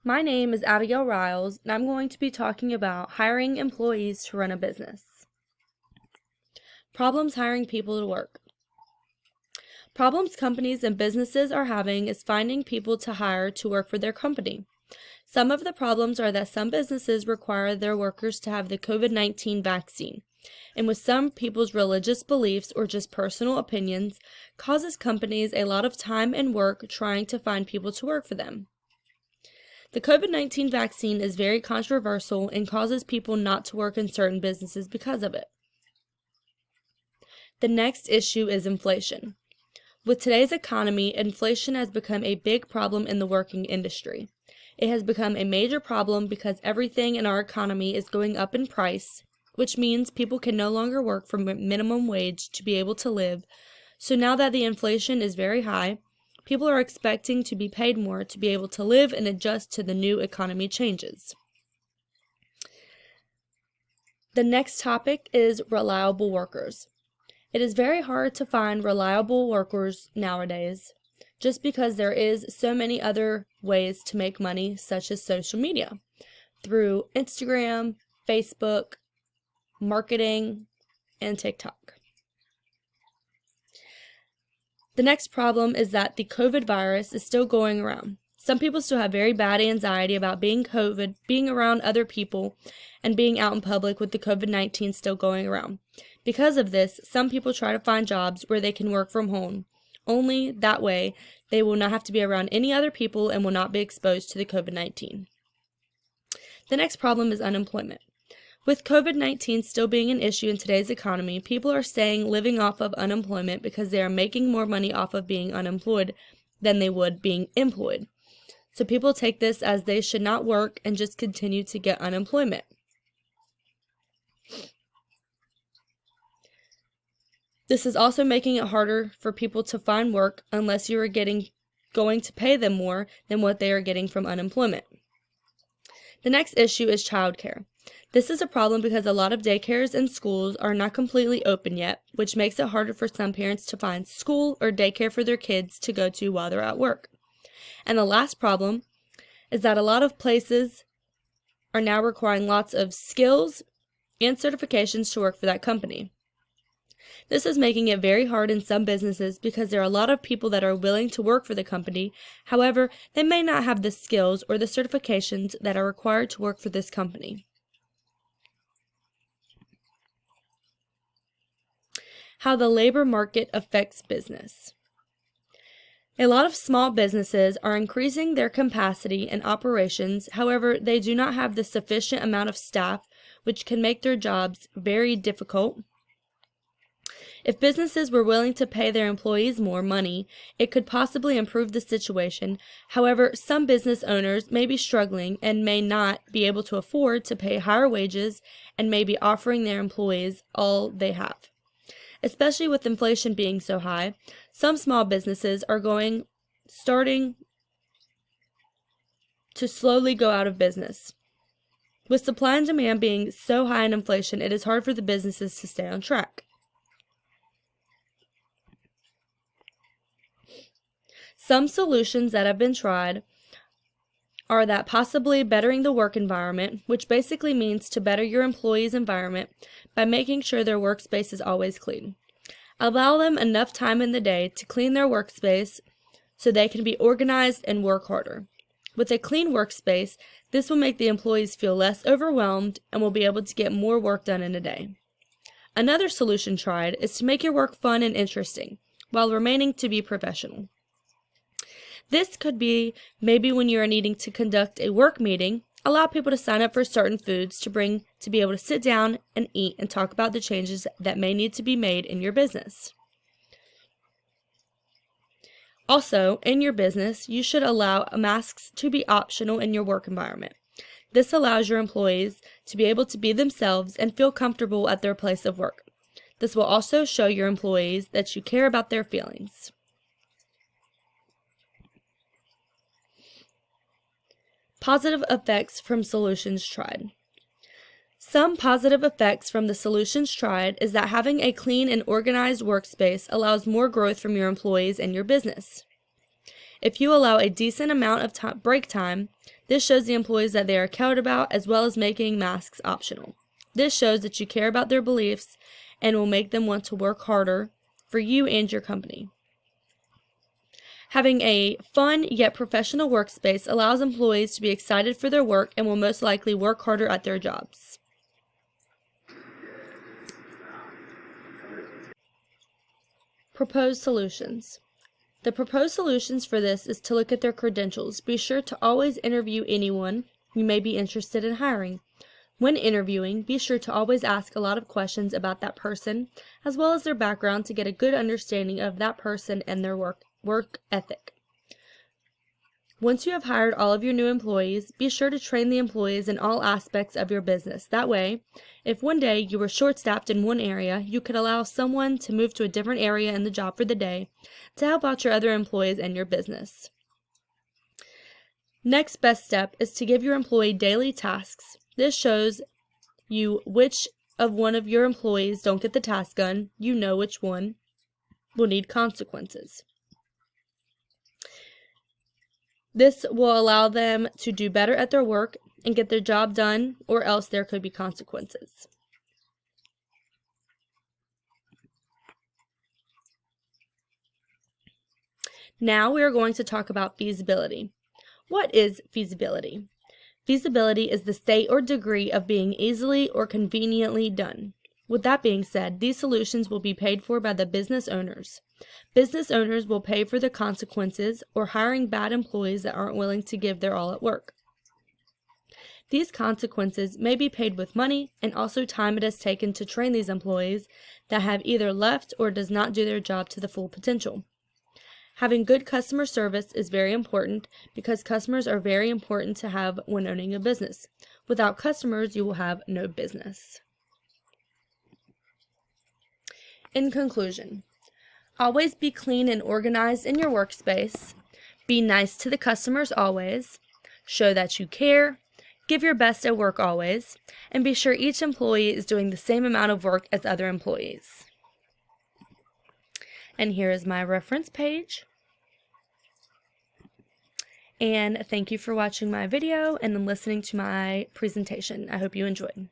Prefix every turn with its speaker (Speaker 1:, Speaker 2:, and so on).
Speaker 1: My name is Abigail Riles, and I'm going to be talking about hiring employees to run a business. Problems hiring people to work. Problems companies and businesses are having is finding people to hire to work for their company. Some of the problems are that some businesses require their workers to have the COVID-19 vaccine, and with some people's religious beliefs or just personal opinions, causes companies a lot of time and work trying to find people to work for them. The COVID-19 vaccine is very controversial and causes people not to work in certain businesses because of it. The next issue is inflation. With today's economy, inflation has become a big problem in the working industry. It has become a major problem because everything in our economy is going up in price, which means people can no longer work for minimum wage to be able to live. So now that the inflation is very high, people are expecting to be paid more to be able to live and adjust to the new economy changes. The next topic is reliable workers. It is very hard to find reliable workers nowadays, just because there is so many other ways to make money, such as social media, through Instagram, Facebook, marketing, and TikTok. The next problem is that the COVID virus is still going around. Some people still have very bad anxiety about being around other people, and being out in public with the COVID-19 still going around. Because of this, some people try to find jobs where they can work from home. Only that way, they will not have to be around any other people and will not be exposed to the COVID-19. The next problem is unemployment. With COVID-19 still being an issue in today's economy, people are living off of unemployment because they are making more money off of being unemployed than they would being employed. So people take this as they should not work and just continue to get unemployment. This is also making it harder for people to find work unless you are going to pay them more than what they are getting from unemployment. The next issue is childcare. This is a problem because a lot of daycares and schools are not completely open yet, which makes it harder for some parents to find school or daycare for their kids to go to while they're at work. And the last problem is that a lot of places are now requiring lots of skills and certifications to work for that company. This is making it very hard in some businesses because there are a lot of people that are willing to work for the company. However, they may not have the skills or the certifications that are required to work for this company. How the labor market affects business. A lot of small businesses are increasing their capacity and operations. However, they do not have the sufficient amount of staff, which can make their jobs very difficult. If businesses were willing to pay their employees more money, it could possibly improve the situation. However, some business owners may be struggling and may not be able to afford to pay higher wages and may be offering their employees all they have. Especially with inflation being so high, some small businesses are starting to slowly go out of business. With supply and demand being so high in inflation, it is hard for the businesses to stay on track. Some solutions that have been tried are that possibly bettering the work environment, which basically means to better your employees' environment by making sure their workspace is always clean. Allow them enough time in the day to clean their workspace so they can be organized and work harder. With a clean workspace, this will make the employees feel less overwhelmed and will be able to get more work done in a day. Another solution tried is to make your work fun and interesting, while remaining to be professional. This could be maybe when you are needing to conduct a work meeting, allow people to sign up for certain foods to be able to sit down and eat and talk about the changes that may need to be made in your business. Also, in your business, you should allow masks to be optional in your work environment. This allows your employees to be able to be themselves and feel comfortable at their place of work. This will also show your employees that you care about their feelings. Positive effects from solutions tried. Some positive effects from the solutions tried is that having a clean and organized workspace allows more growth from your employees and your business. If you allow a decent amount of break time, this shows the employees that they are cared about, as well as making masks optional. This shows that you care about their beliefs and will make them want to work harder for you and your company. Having a fun yet professional workspace allows employees to be excited for their work and will most likely work harder at their jobs. Proposed solutions. The proposed solutions for this is to look at their credentials. Be sure to always interview anyone you may be interested in hiring. When interviewing, be sure to always ask a lot of questions about that person, as well as their background, to get a good understanding of that person and their work ethic. Once you have hired all of your new employees, be sure to train the employees in all aspects of your business. That way, if one day you were short-staffed in one area, you could allow someone to move to a different area in the job for the day to help out your other employees and your business. Next best step is to give your employee daily tasks. This shows you which of one of your employees don't get the task done. You know which one will need consequences. This will allow them to do better at their work and get their job done, or else there could be consequences. Now we are going to talk about feasibility. What is feasibility? Feasibility is the state or degree of being easily or conveniently done. With that being said, these solutions will be paid for by the business owners. Business owners will pay for the consequences or hiring bad employees that aren't willing to give their all at work. These consequences may be paid with money and also time it has taken to train these employees that have either left or does not do their job to the full potential. Having good customer service is very important because customers are very important to have when owning a business. Without customers, you will have no business. In conclusion, always be clean and organized in your workspace. Be nice to the customers always. Show that you care. Give your best at work always. And be sure each employee is doing the same amount of work as other employees. And here is my reference page. And thank you for watching my video and listening to my presentation. I hope you enjoyed.